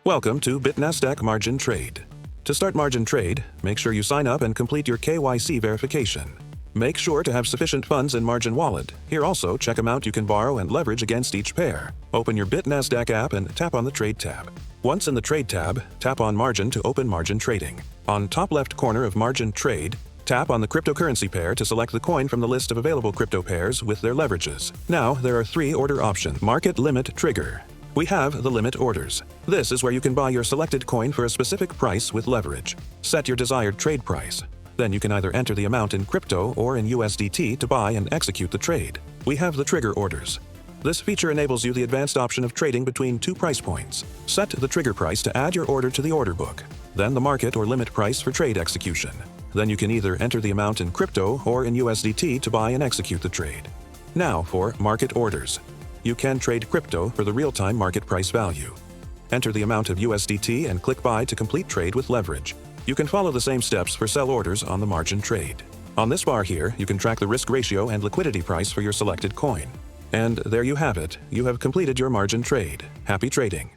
Welcome to BitNASDAQ Margin Trade. To start margin trade, make sure you sign up and complete your KYC verification. Make sure to have sufficient funds in Margin Wallet. Here also, check amount you can borrow and leverage against each pair. Open your BitNASDAQ app and tap on the Trade tab. Once in the Trade tab, tap on Margin to open margin trading. On top left corner of Margin Trade, tap on the cryptocurrency pair to select the coin from the list of available crypto pairs with their leverages. Now, there are three order options. Market Limit Trigger. We have the limit orders. This is where you can buy your selected coin for a specific price with leverage. Set your desired trade price. Then you can either enter the amount in crypto or in USDT to buy and execute the trade. We have the trigger orders. This feature enables you the advanced option of trading between two price points. Set the trigger price to add your order to the order book, then the market or limit price for trade execution. Then you can either enter the amount in crypto or in USDT to buy and execute the trade. Now for market orders. You can trade crypto for the real-time market price value. Enter the amount of USDT and click Buy to complete trade with leverage. You can follow the same steps for sell orders on the margin trade. On this bar here, you can track the risk ratio and liquidity price for your selected coin. And there you have it. You have completed your margin trade. Happy trading!